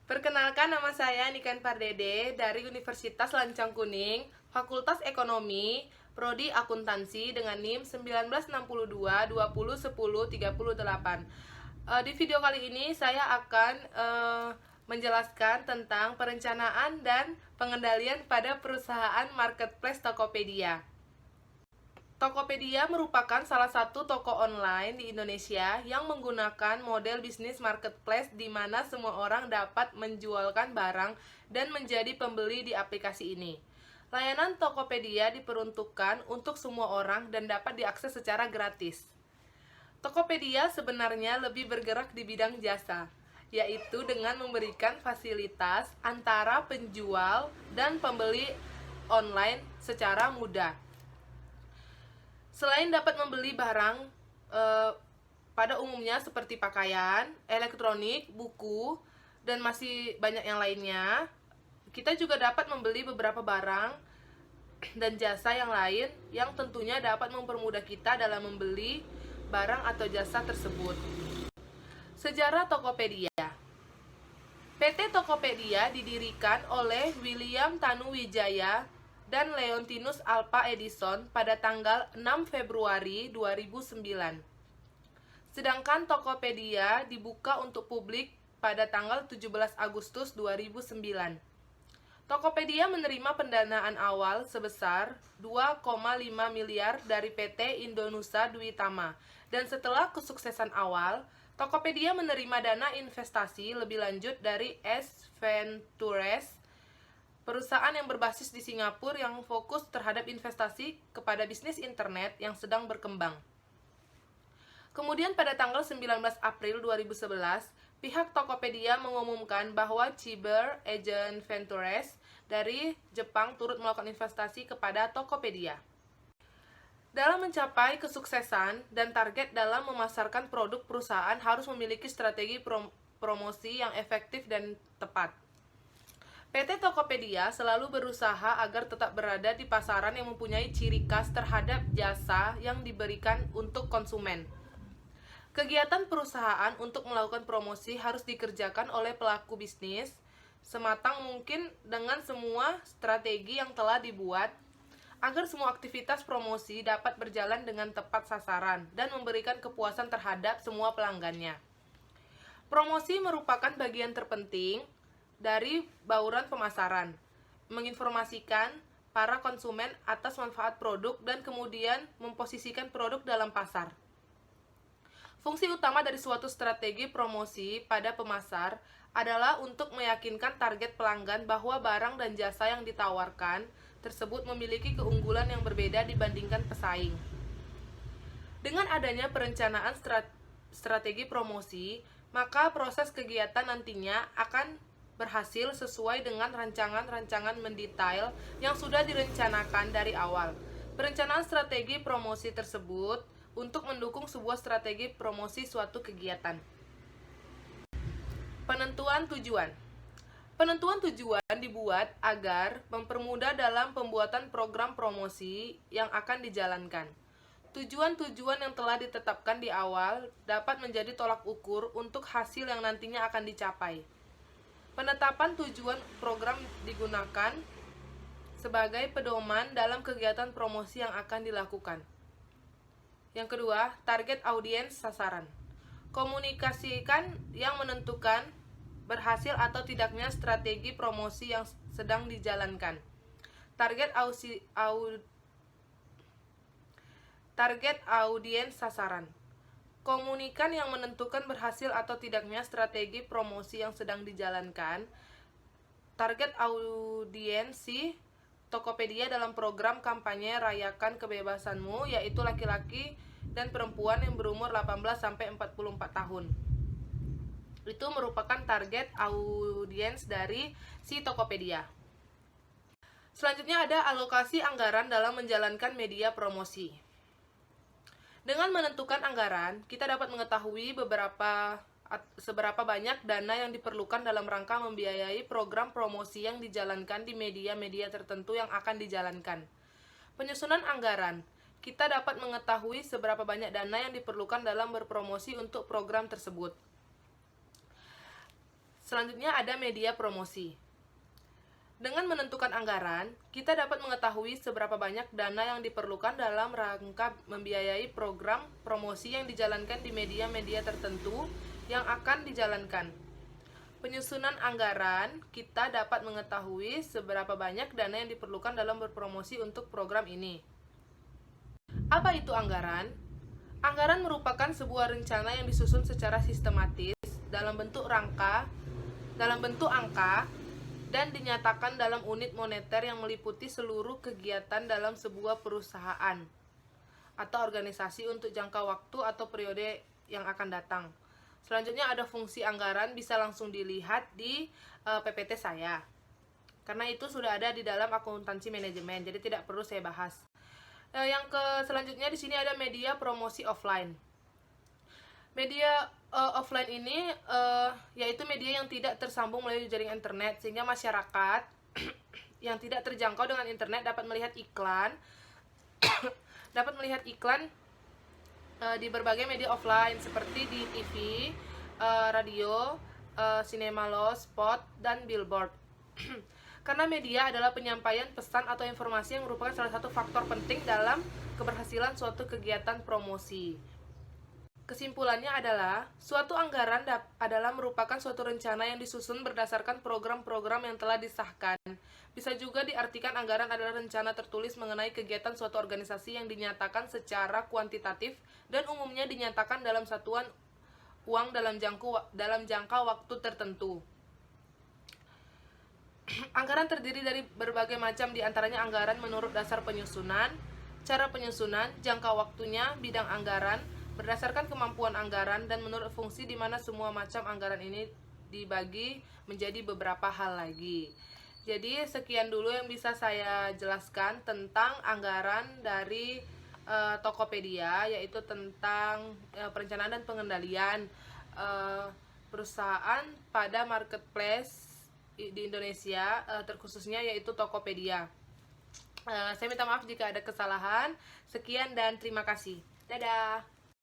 Perkenalkan, nama saya Niken Pardede dari Universitas Lancang Kuning, Fakultas Ekonomi, Prodi Akuntansi dengan NIM 1962 20 10 38. Di video kali ini saya akan menjelaskan tentang perencanaan dan pengendalian pada perusahaan marketplace Tokopedia. Tokopedia merupakan salah satu toko online di Indonesia yang menggunakan model bisnis marketplace di mana semua orang dapat menjualkan barang dan menjadi pembeli di aplikasi ini. Layanan Tokopedia diperuntukkan untuk semua orang dan dapat diakses secara gratis. Tokopedia sebenarnya lebih bergerak di bidang jasa, yaitu dengan memberikan fasilitas antara penjual dan pembeli online secara mudah. Selain dapat membeli barang pada umumnya seperti pakaian, elektronik, buku, dan masih banyak yang lainnya, kita juga dapat membeli beberapa barang dan jasa yang lain yang tentunya dapat mempermudah kita dalam membeli barang atau jasa tersebut. Sejarah Tokopedia. PT Tokopedia didirikan oleh William Tanuwijaya dan Leontinus Alva Edison pada tanggal 6 Februari 2009. Sedangkan Tokopedia dibuka untuk publik pada tanggal 17 Agustus 2009. Tokopedia menerima pendanaan awal sebesar 2,5 miliar dari PT Indonusa Duitama, dan setelah kesuksesan awal, Tokopedia menerima dana investasi lebih lanjut dari S Ventures, perusahaan yang berbasis di Singapura yang fokus terhadap investasi kepada bisnis internet yang sedang berkembang. Kemudian pada tanggal 19 April 2011, pihak Tokopedia mengumumkan bahwa Cyber Agent Ventures dari Jepang turut melakukan investasi kepada Tokopedia. Dalam mencapai kesuksesan dan target dalam memasarkan produk, perusahaan harus memiliki strategi promosi yang efektif dan tepat. PT Tokopedia selalu berusaha agar tetap berada di pasaran yang mempunyai ciri khas terhadap jasa yang diberikan untuk konsumen. Kegiatan perusahaan untuk melakukan promosi harus dikerjakan oleh pelaku bisnis sematang mungkin dengan semua strategi yang telah dibuat agar semua aktivitas promosi dapat berjalan dengan tepat sasaran dan memberikan kepuasan terhadap semua pelanggannya. Promosi merupakan bagian terpenting dari bauran pemasaran, menginformasikan para konsumen atas manfaat produk dan kemudian memposisikan produk dalam pasar. Fungsi utama dari suatu strategi promosi pada pemasar adalah untuk meyakinkan target pelanggan bahwa barang dan jasa yang ditawarkan tersebut memiliki keunggulan yang berbeda dibandingkan pesaing. Dengan adanya perencanaan strategi promosi, maka proses kegiatan nantinya akan berhasil sesuai dengan rancangan-rancangan mendetail yang sudah direncanakan dari awal. Perencanaan strategi promosi tersebut untuk mendukung sebuah strategi promosi suatu kegiatan. Penentuan tujuan. Penentuan tujuan dibuat agar mempermudah dalam pembuatan program promosi yang akan dijalankan. Tujuan-tujuan yang telah ditetapkan di awal dapat menjadi tolak ukur untuk hasil yang nantinya akan dicapai. Penetapan tujuan program digunakan sebagai pedoman dalam kegiatan promosi yang akan dilakukan. Yang kedua, target audiens sasaran. Komunikasikan yang menentukan berhasil atau tidaknya strategi promosi yang sedang dijalankan. Target audiens sasaran. Komunikan yang menentukan berhasil atau tidaknya strategi promosi yang sedang dijalankan. Target audiensi Tokopedia dalam program kampanye Rayakan Kebebasanmu, yaitu laki-laki dan perempuan yang berumur 18-44 tahun. Itu merupakan target audiens dari si Tokopedia. Selanjutnya ada alokasi anggaran dalam menjalankan media promosi. Dengan menentukan anggaran, kita dapat mengetahui seberapa banyak dana yang diperlukan dalam rangka membiayai program promosi yang dijalankan di media-media tertentu yang akan dijalankan. Penyusunan anggaran, kita dapat mengetahui seberapa banyak dana yang diperlukan dalam berpromosi untuk program tersebut. Selanjutnya ada media promosi. Dengan menentukan anggaran, kita dapat mengetahui seberapa banyak dana yang diperlukan dalam rangka membiayai program promosi yang dijalankan di media-media tertentu yang akan dijalankan. Penyusunan anggaran, kita dapat mengetahui seberapa banyak dana yang diperlukan dalam berpromosi untuk program ini. Apa itu anggaran? Anggaran merupakan sebuah rencana yang disusun secara sistematis dalam bentuk angka dan dinyatakan dalam unit moneter yang meliputi seluruh kegiatan dalam sebuah perusahaan atau organisasi untuk jangka waktu atau periode yang akan datang. Selanjutnya ada fungsi anggaran, bisa langsung dilihat di PPT saya. Karena itu sudah ada di dalam akuntansi manajemen, jadi tidak perlu saya bahas. Selanjutnya di sini ada media promosi offline. Media offline ini yaitu media yang tidak tersambung melalui jaringan internet, sehingga masyarakat yang tidak terjangkau dengan internet dapat melihat iklan di berbagai media offline seperti di TV, radio, sinema law, spot, dan billboard. Karena media adalah penyampaian pesan atau informasi yang merupakan salah satu faktor penting dalam keberhasilan suatu kegiatan promosi. Kesimpulannya adalah, suatu anggaran adalah merupakan suatu rencana yang disusun berdasarkan program-program yang telah disahkan. Bisa juga diartikan anggaran adalah rencana tertulis mengenai kegiatan suatu organisasi yang dinyatakan secara kuantitatif dan umumnya dinyatakan dalam satuan uang dalam jangka waktu tertentu. Anggaran terdiri dari berbagai macam, diantaranya anggaran menurut dasar penyusunan, cara penyusunan, jangka waktunya, bidang anggaran, berdasarkan kemampuan anggaran, dan menurut fungsi, di mana semua macam anggaran ini dibagi menjadi beberapa hal lagi. Jadi sekian dulu yang bisa saya jelaskan tentang anggaran dari Tokopedia, yaitu tentang perencanaan dan pengendalian perusahaan pada marketplace di Indonesia, terkhususnya yaitu Tokopedia. Saya minta maaf jika ada kesalahan. Sekian dan terima kasih. Dadah.